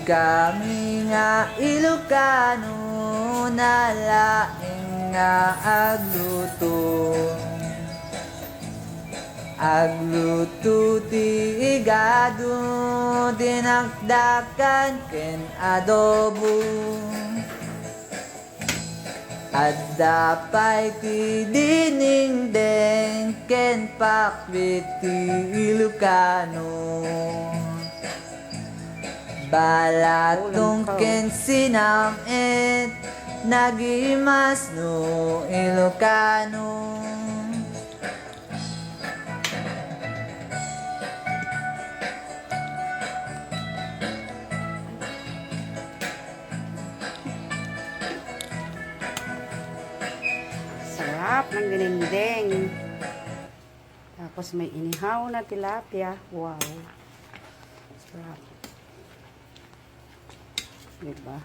Kami nga Ilocano nalaing nga agluto ti igado dinakdakan ken adobo at dapay ti diningdeng ken pakwit ti Ilocano balatong ken sinamit nagimas no Ilocano. Sarap ng dinengdeng. Tapos may inihaw na tilapia. Wow. Sarap. Diba?